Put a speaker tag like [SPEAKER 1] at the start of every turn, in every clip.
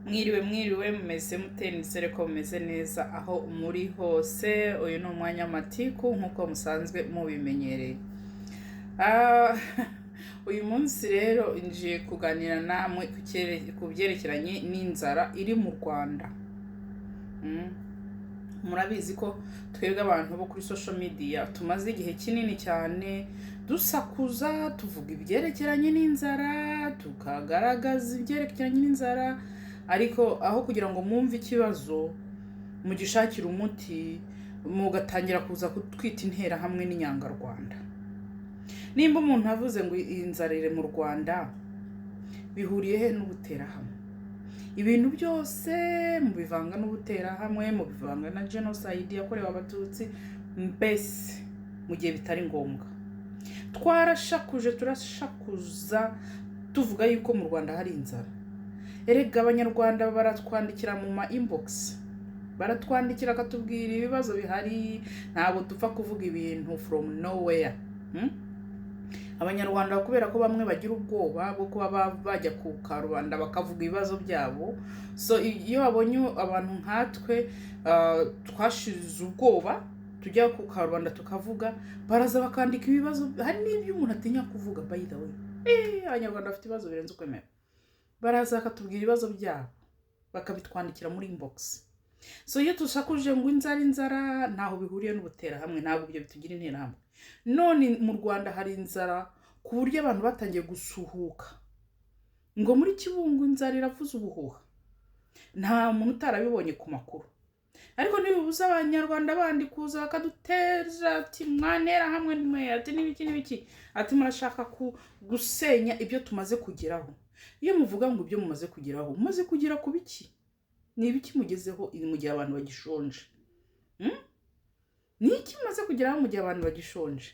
[SPEAKER 1] Mwiriwe mumeze mute nizere ko mumeze neza aho muri hose. Uyu ni umwanya w'amatiku nk'uko musanzwe mubimenyereye. Ah, uyu munsi rero ngiye kuganira namwe ku byerekeranye n'inzara iri mu Rwanda. Murabizi ko twebwe abantu bo kuri social media tumaze igihe kinini cyane dusakuza tuvuga ibyerekeranye n'inzara, tukagaragaza ibyerekeranye n'inzara, ariko aho kugira ngo mwumve ikibazo mugishakira umuti mugatangira kuza kutwita interahamwe n'inyangarwanda. Nimba umuntu avuze ngo inzara iri mu Rwanda bihuriye he n'ubuterahamwe? Ibintu byose mubivanga n'ubuterahamwe, mubivanga na genocide yakorewe abatutsi, mbese mu gihe bitari ngombwa. Twarashakuje turashakuza tuvuga yuko mu Rwanda hari inzara. Erega abanyarwanda baratwandikira mu ma inbox, baratwandikira akatubwira ibibazo bihari, ntabwo dupfa kuvuga ibintu from nowhere. Abanyarwanda kubera ko bamwe bagira ubwoba bwo kuba bajya ku karubanda bakavuga ibibazo byabo, so iyo babonye abantu nkatwe twashize ubwoba tujya ku karubanda tukavuga, baraza bakandika ibibazo. Hari n'ibyo umuntu atinya kuvuga, by the way. Abanyarwanda bafite ibibazo birenze ukwemera. Baraza bakatubwira ibibazo byabo bakabitwandikira muri inbox. So iyo tusakuje ngo inzara ntaho bihuriye n'ubuterahamwe, ntabwo ibyo bitugira interahamwe. None mu Rwanda hari inzara ku buryo abantu batangiye gusuhuka ngo muri Kibungo inzara iravuza ubuhuha. Nta muntu utarabibonye ku makuru, ariko nibibuza abanyarwanda bandi kuza bakaduteza ati mwanera hamwe nimwe, ati n'ibiki ati murashaka gusenya ibyo tumaze kugeraho. Iyo muvuga ngo ibyo mumaze kugeraho, mumaze kugera ku biki? Ni ibiki mugezeho mu gihe abantu bagishonje? Ni iki mumaze kugeraho mu gihe abantu bagishonje?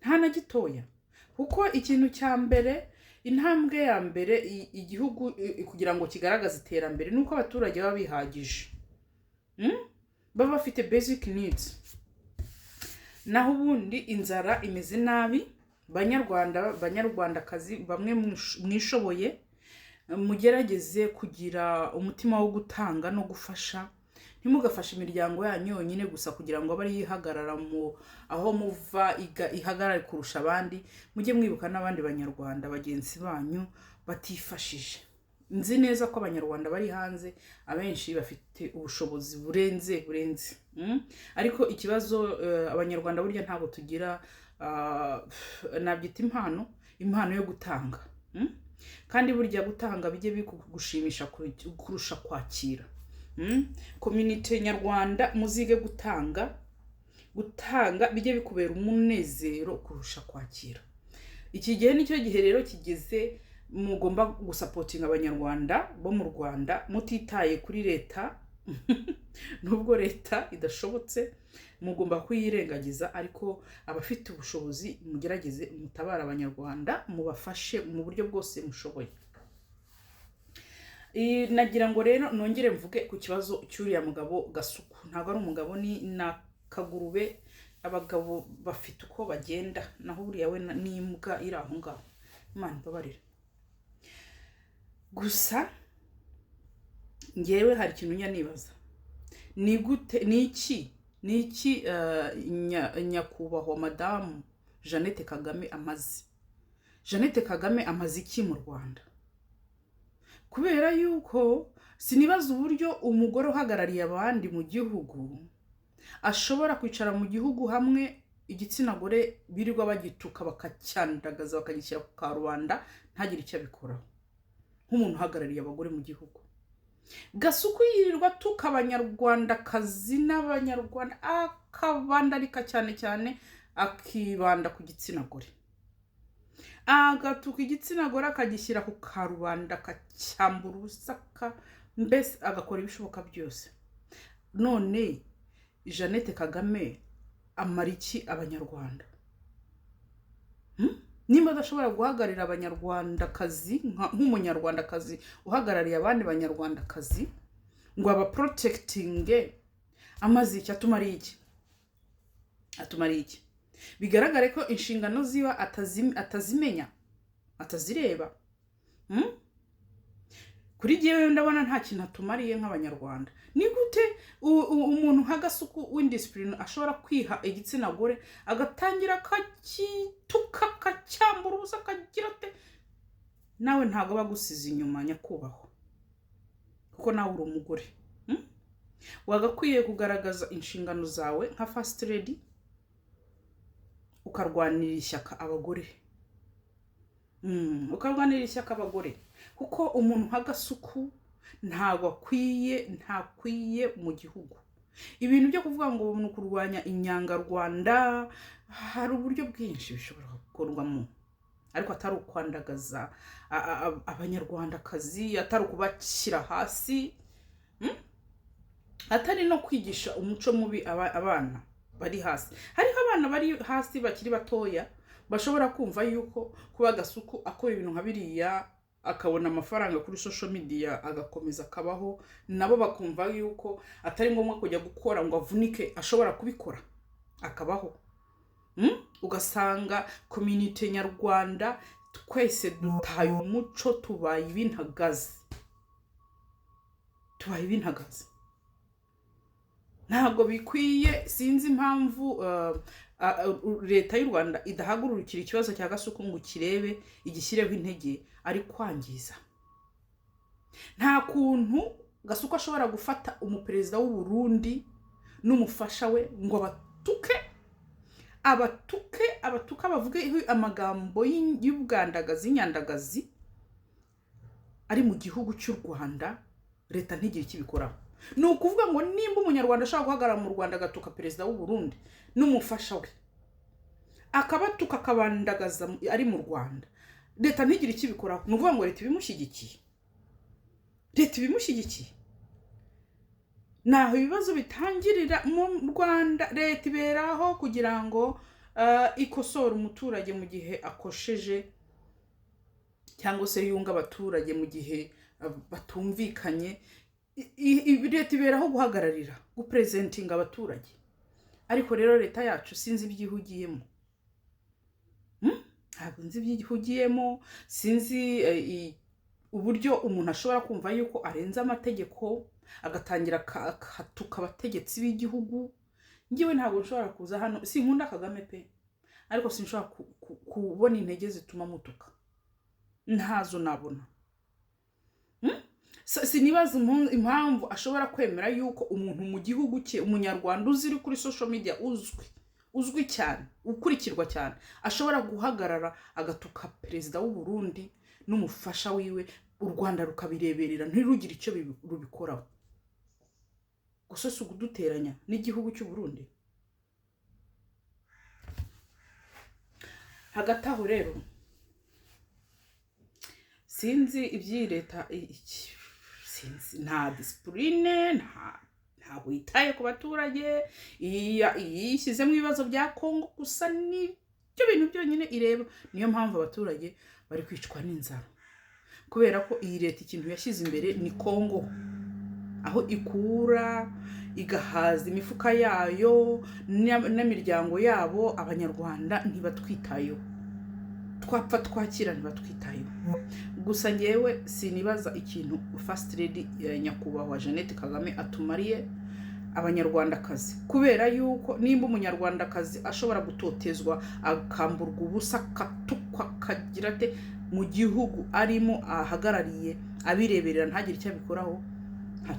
[SPEAKER 1] Nta na gitoya. Kuko ikintu cya mbere, intambwe ya mbere igihugu kugira ngo kigaragaze iterambere nuko abaturage baba bihagije, baba bafite basic needs. Naho ubundi inzara imeze nabi. Banyarwandakazi bamwe mwishoboye, mugerageze kugira umutima wo gutanga no gufasha. Ntimugafashe imiryango yanyu yonyine gusa kugira ngo bari yihagarara aho muva ihagarare kurusha abandi. Mujye mwibuka n'abandi banyarwanda bagenzi banyu batifashije. Nzi neza ko abanyarwanda bari hanze abenshi bafite ubushobozi burenze, ariko ikibazo abanyarwanda burya ntabwo tugira nabyita impano yo gutanga. Kandi burya gutanga bijye bigushimisha kurusha kwakira. Community nyarwanda muzige gutanga bijye bikubera umunezero kurusha kwakira. Iki gihe nicyo gihe rero kigeze mugomba gusapotinga abanyarwanda bo mu Rwanda mutitaye kuri leta. Nubwo leta idashobotse mugomba kuyirengagiza, ariko abafite ubushobozi mugerageze mutabara abanyarwanda, mubafashe mu buryo bwose mushoboye. Nagira ngo rero nongere mvuge ku kibazo cy'uriya mugabo Gasuku. Ntabwo ari umugabo, ni nakagurube. Abagabo bafite uko bagenda, naho uriya we n'imbwa iri aho ngaho. Imana ibabarire. Gusa ngewe hari ikintu nibaza, ni gute niki nyakubahwa madamu Jeannette Kagame amaze. Jeannette Kagame amaze iki mu Rwanda? Kubera yuko sinibaza uburyo umugore uhagarariye abandi mu gihugu ashobora kwicara mu gihugu hamwe igitsina gore birirwa bagituka bakacyandagaza bakagishyira ku karubanda ntagire icyo abikoraho, nk'umuntu uhagarariye abagore mu gihugu. Gasuku yirirwa tuka abanyarwandakazi n'abanyarwanda, akabandarika cyane akibanda ku gitsina gore, agatuka igitsina gore akagishyira ku karubanda akacyambura ubusaka, mbese agakora ibishoboka byose. None Jeannette Kagame amara iki abanyarwanda? Nimba adashobora guhagararira abanyarwandakazi nk'umunyarwandakazi uhagarariye abandi banyarwandakazi ngo aba protectinge, amaze iki? Atumariye iki? Bigaragare ko inshingano ziba atazimenya, atazireba. kuri jyewe ndabona nta kintu atumariye nk'abanyarwanda. Ni gute umuntu nk'agasuku w'indiscipline ashobora kwiha igitsina gore agatangira akakituka akacyambura ubusa akagira ate? Nawe ntago bagusize inyuma nyakubahwa, kuko nawe uri umugore. Wagakwiye kugaragaza inshingano zawe nka first lady, ukarwanira ishyaka abagore. Ukarwanira ishyaka abagore, kuko umuntu nk'agasuku ntakwiye mu gihugu. Ibintu byo kuvuga ngo ni kurwanya inyangarwanda, hari uburyo bwinshi bishobora gukorwamo, ariko atari ukwandagaza abanyarwandakazi, atari ukubashyira hasi, atari no kwigisha umuco mubi abana bari hasi. Hariho abana bari hasi bakiri batoya bashobora kumva yuko kuba agasuku akora ibintu nka biriya akabona amafaranga kuri social media agakomeza akabaho, nabo bakumva yuko atari ngombwa kujya gukora ngo avunike, ashobora kubikora akabaho. Ugasanga community nyarwanda twese dutaye umuco, tubaye ibintagazi. Ntabwo bikwiye. Sinzi impamvu leta y'u Rwanda idahagurukira ikibazo cya gasuku ngo kirebe igishyireho intege, ari kwangiza. Nta kuntu gasuku ashobora gufata umuperezida w'u Burundi n'umufasha we ngo abatuke bavuge amagambo y'ubwandagazi, inyandagazi ari mu gihugu cy'u Rwanda, leta ntigire ikibikoraho. Ni ukuvuga ngo nimba umunyarwanda ashaka guhagarara mu Rwanda agatuka perezida w'u Burundi n'umufasha we, akabatuka akabandagaza ari mu Rwanda, leta ntigire ikibikoraho. Ni ukuvuga ngo leta ibimushyigikiye. Naho ibibazo bitangirira mu Rwanda, leta iberaho kugira ngo ikosora umuturage mu gihe akosheje, cyangwa se yunga abaturage mu gihe batumvikanye. Leta iberaho guhagararira, gupresentinga abaturage. Ariko rero leta yacu sinzi ibyihugiyemo. Ntabwo nzi ibyihugiyemo, sinzi uburyo umuntu ashobora kumva yuko arenze amategeko agatangira akatuka abategetsi b'igihugu. Ngiwe ntabwo nshobora kuza hano, sinkunda Kagame pe, ariko sinshobora kubona intege zituma mutuka, ntazo nabona. Sinibaza impamvu ashobora kwemera yuko umuntu mu gihugu cye, umunyarwanda uziri kuri social media, uzwi cyane, ukurikirwa cyane, ashobora guhagarara agatuka perezida w'u Burundi n'umufasha wiwe, u Rwanda rukabireberera ntirugire icyo rubikoraho. Gusa si ukuduteranya n'igihugu cy'u Burundi. Hagati aho rero sinzi iby'iyi leta, nta discipline, ntabwo yitaye ku baturage, yishyize mu bibazo bya Kongo gusa, nibyo bintu byonyine ireba. Niyo mpamvu abaturage bari kwicwa n'inzara, kubera ko iyi leta ikintu yashyize imbere ni Kongo, aho ikura igahaza imifuka yayo n'imiryango yabo. Abanyarwanda ntibatwitayeho, twapfa twakira ntibatwitayeho. Gusa ngewe sinibaza ikintu first lady nyakubahwa Jeannette Kagame atumariye abanyarwandakazi, kubera yuko nimba umunyarwandakazi ashobora gutotezwa akamburwa ubusa, akatukwa, akagira ate mu gihugu arimo ahagarariye, abireberera ntagire icyo abikoraho, nta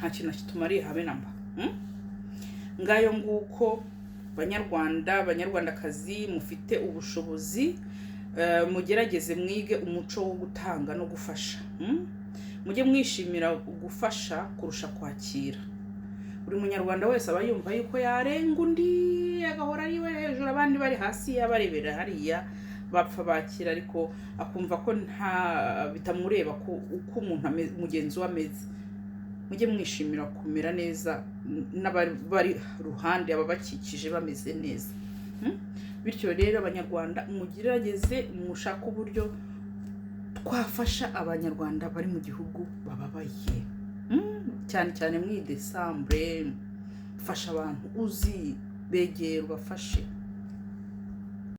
[SPEAKER 1] kintu atumariye habe namba. Ngayo nguko banyarwandakazi, mufite ubushobozi, mugerageze mwige umuco wo gutanga no gufasha. Mujye mwishimira gufasha kurusha kwakira. Buri munyarwanda wese aba yumva yuko yarenga undi, agahora ari we hejuru, abandi bari hasi yabarebera hariya bapfa bakira, ariko akumva ko nta bitamureba ko uko umuntu mugenzi we ameze. Mujye mwishimira kumera neza n'abari ruhande ababakikije bameze neza. Bityo rero abanyarwanda mugerageze mushaka uburyo twafasha abanyarwanda bari mu gihugu bababaye, cyane muri Desembre. Fasha abantu uzi, begera ubafashe.